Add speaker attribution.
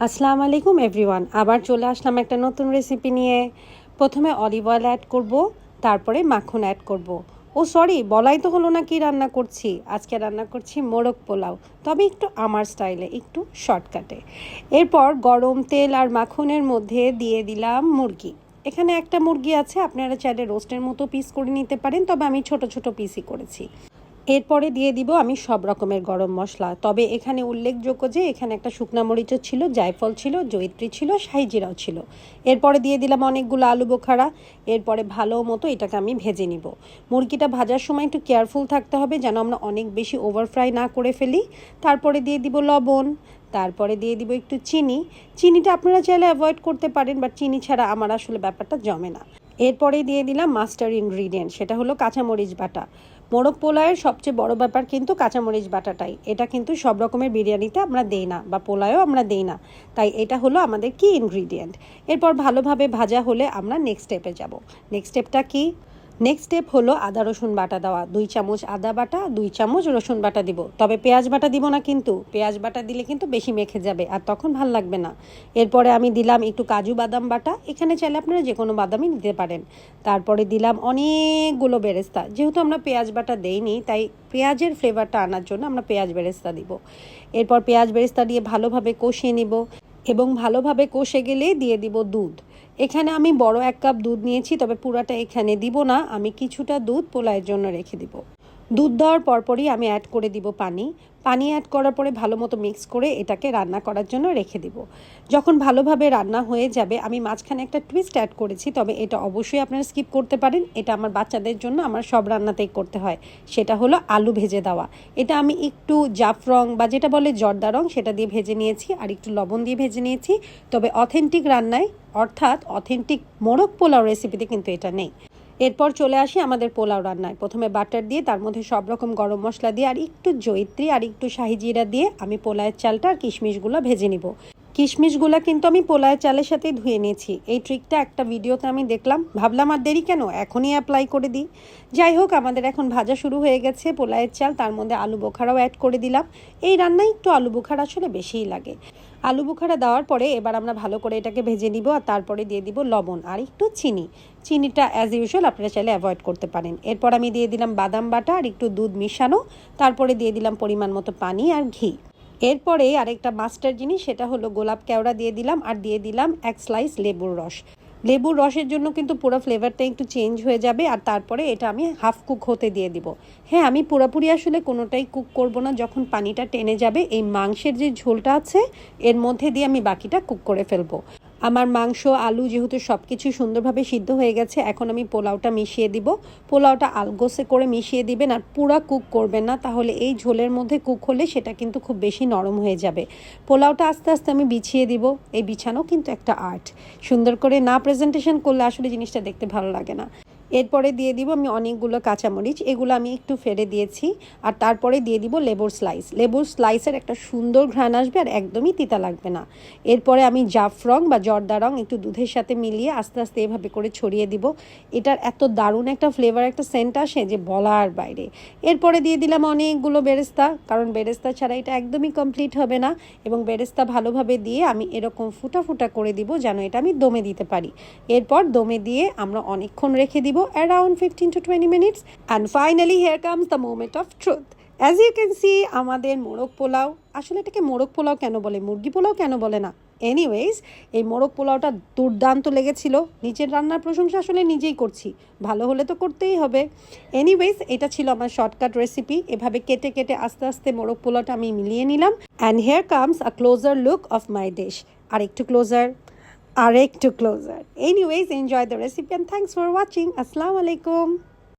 Speaker 1: আসসালামু আলাইকুম এভরিওয়ান, আবার চলে আসলাম একটা নতুন রেসিপি নিয়ে। প্রথমে অলিভ অয়েল অ্যাড করব, তারপরে মাখন অ্যাড করব। ও সরি, বলাই তো হলো না কি রান্না করছি। আজকে রান্না করছি মোরগ পোলাও, তবে একটু আমার স্টাইলে, একটু শর্টকাটে। এরপর গরম তেল আর মাখনের মধ্যে দিয়ে দিলাম মুরগি। এখানে একটা মুরগি আছে, আপনারা চাইলে রোস্টের মতো পিস করে নিতে পারেন, তবে আমি ছোট ছোট পিসই করেছি। এরপরে দিয়ে দিব আমি সব রকমের গরম মশলা, তবে এখানে উল্লেখযোগ্য যে এখানে একটা শুকনা মরিচও ছিল, জায়ফল ছিল, জয়িত্রী ছিল, শাহিজিরাও ছিল। এরপরে দিয়ে দিলাম অনেকগুলো আলু বোখারা। এরপরে ভালো মতো এটাকে আমি ভেজে নিব। মুরগিটা ভাজার সময় একটু কেয়ারফুল থাকতে হবে যেন আমরা অনেক বেশি ওভার ফ্রাই না করে ফেলি। তারপরে দিয়ে দিব লবণ, তারপরে দিয়ে দিব একটু চিনি। চিনিটা আপনারা চাইলে অ্যাভয়েড করতে পারেন, বাট চিনি ছাড়া আমার আসলে ব্যাপারটা জমে না। এরপরে দিয়ে দিলাম মাস্টার ইনগ্রিডিয়েন্ট, সেটা হলো কাঁচামরিচ বাটা। মোরগ পোলাওয়ের সবচেয়ে বড় ব্যাপার কিন্তু কাঁচামরিচ বাটাটাই। এটা কিন্তু সব রকমের বিরিয়ানিতে আমরা দেই না, বা পোলাওয়েও আমরা দেই না। তাই এটা হলো আমাদের কি ইনগ্রিডিয়েন্ট। এরপর ভালোভাবে ভাজা হলে আমরা নেক্সট স্টেপে যাব। নেক্সট স্টেপটা কি? নেক্সট স্টেপ হলো আদা রসুন বাটা দেওয়া। 2 চামচ আদা বাটা, 2 চামচ রসুন বাটা দিব, তবে পেঁয়াজ বাটা দিব না, কিন্তু পেঁয়াজ বাটা দিলে কিন্তু বেশি মেখে যাবে আর তখন ভাল লাগবে না। এরপরে আমি দিলাম একটু কাজু বাদাম বাটা, এখানে চাইলে আপনারা যে কোনো বাদামই নিতে পারেন। তারপরে দিলাম অনেকগুলো বেরেস্তা, যেহেতু আমরা পেঁয়াজ বাটা দেইনি তাই পেঁয়াজের ফ্লেভারটা আনার জন্য আমরা পেঁয়াজ বেরেস্তা দিব। এরপর পেঁয়াজ বেরেস্তা দিয়ে ভালোভাবে কষিয়ে নিব, এবং ভালোভাবে কষে গেলে দিয়ে দিব দুধ। এখানে আমি বড় 1 কাপ দুধ নিয়েছি, তবে পুরাটা এখানে দিব না, আমি কিছুটা দুধ পোলাওয়ের জন্য রেখে দিব। দুধ দেওয়ার পরপরই আমি অ্যাড করে দিব পানি। পানি অ্যাড করার পরে ভালো মতো মিক্স করে এটাকে রান্না করার জন্য রেখে দিব। যখন ভালোভাবে রান্না হয়ে যাবে, আমি মাঝখানে একটা টুইস্ট অ্যাড করেছি, তবে এটা অবশ্যই আপনারা স্কিপ করতে পারেন। এটা আমার বাচ্চাদের জন্য আমার সব রান্নাতেই করতে হয়। সেটা হলো আলু ভেজে দেওয়া। এটা আমি একটু জাফরং বা যেটা বলে জর্দা রং সেটা দিয়ে ভেজে নিয়েছি, আর একটু লবণ দিয়ে ভেজে নিয়েছি। তবে অথেন্টিক রান্নায়, অর্থাৎ অথেন্টিক মোরগ পোলাও রেসিপিতে কিন্তু এটা নেই। এরপর চলে আসি আমাদের পোলাও রান্নায়। প্রথমে বাটার দিয়ে তার মধ্যে সব রকম গরম মশলা দিয়ে আর একটু জয়িত্রী আর একটু শাহি জিরা দিয়ে আমি পোলাওয়ের চালটা আর কিশমিশগুলো ভেজে নিব। কিশমিশগুলো কিন্তু আমি পোলাওয়ের চালের সাথেই ধুয়ে নিয়েছি। এই ট্রিকটা একটা ভিডিওতে আমি দেখলাম, ভাবলাম আর দেরি কেন, এখনই অ্যাপ্লাই করে দিই। যাই হোক, আমাদের এখন ভাজা শুরু হয়ে গেছে পোলাওয়ের চাল, তার মধ্যে আলু বোখারাও অ্যাড করে দিলাম। এই রান্নায় একটু আলু বোখারা আসলে বেশিই লাগে। আলু বোখারা দেওয়ার পরে এবার আমরা ভালো করে এটাকে ভেজে নিব, আর তারপরে দিয়ে দিব লবণ আর একটু চিনি। চিনিটা অ্যাজ ইউজুয়াল আপনারা চাইলে অ্যাভয়েড করতে পারেন। এরপর আমি দিয়ে দিলাম বাদাম বাটা আর একটু দুধ মিশানো, তারপরে দিয়ে দিলাম পরিমাণ মতো পানি আর ঘি। এরপরে আরেকটা মাস্টার জিনিস, সেটা হলো গোলাপ কেওড়া দিয়ে দিলাম, আর দিয়ে দিলাম 1 স্লাইস লেবুর রস। লেবুর রসের জন্য কিন্তু পুরো ফ্লেভারটা একটু চেঞ্জ হয়ে যাবে। আর তারপরে এটা আমি হাফ কুক হতে দিয়ে দিব। হ্যাঁ, আমি পুরোপুরি আসলে কোনোটাই কুক করব না, যখন পানিটা টেনে যাবে এই মাংসের যে ঝোলটা আছে এর মধ্যে দিয়ে আমি বাকিটা কুক করে ফেলবো। আমার মাংস আলু যেহেতু সব কিছু সুন্দরভাবে সিদ্ধ হয়ে গেছে, এখন আমি পোলাওটা মিশিয়ে দিব। পোলাওটা আলগোসে করে মিশিয়ে দিবেন, আর পুরা কুক করবেন না, তাহলে এই ঝোলের মধ্যে কুক হলে সেটা কিন্তু খুব বেশি নরম হয়ে যাবে। পোলাওটা আস্তে আস্তে আমি বিছিয়ে দিব। এই বিছানো কিন্তু একটা আর্ট। সুন্দর করে না প্রেজেন্টেশন করলে আসলে জিনিসটা দেখতে ভালো লাগে না। এরপরে দিয়ে দিব আমি অনেকগুলো কাঁচামরিচ, এগুলো আমি একটু ফেলে দিয়েছি। আর তারপরে দিয়ে দিব লেবুর স্লাইস। লেবুর স্লাইসের একটা সুন্দর ঘ্রাণ আসবে আর একদমই তিতা লাগবে না। এরপরে আমি জাফরং বা জর্দা রং একটু দুধের সাথে মিলিয়ে আস্তে আস্তে এভাবে করে ছড়িয়ে দিব। এটার এত দারুণ একটা ফ্লেভার, একটা সেন্ট আসে যে বলার বাইরে। এরপরে দিয়ে দিলাম অনেকগুলো বেরেস্তা, কারণ বেরেস্তা ছাড়া এটা একদমই কমপ্লিট হবে না। এবং বেরেস্তা ভালোভাবে দিয়ে আমি এরকম ফুটা ফুটা করে দিব যেন এটা আমি দমে দিতে পারি। এরপর দমে দিয়ে আমরা অনেকক্ষণ রেখে দিব, around 15 to 20 minutes. And finally here comes the moment of truth. As you can see, আমাদের মোরগ পোলাও, আসলে এটাকে মোরগ পোলাও কেন বলে, মুরগি পোলাও কেন বলে না, এনিওয়েজ এই মোরগ পোলাওটা দুর্দান্ত লেগেছিল। নিজের রান্নার প্রশংসা আসলে নিজেই করছি, ভালো হলে তো করতেই হবে। এনিওয়েজ এটা ছিল আমার শর্টকাট রেসিপি। এভাবে কেটে কেটে আস্তে আস্তে মোরগ পোলাওটা আমি মিলিয়ে নিলাম। And here comes a closer look of my dish. আর একটু ক্লোজার, আর একটু closer. Anyways, enjoy the recipe and thanks for watching. Assalamu alaikum.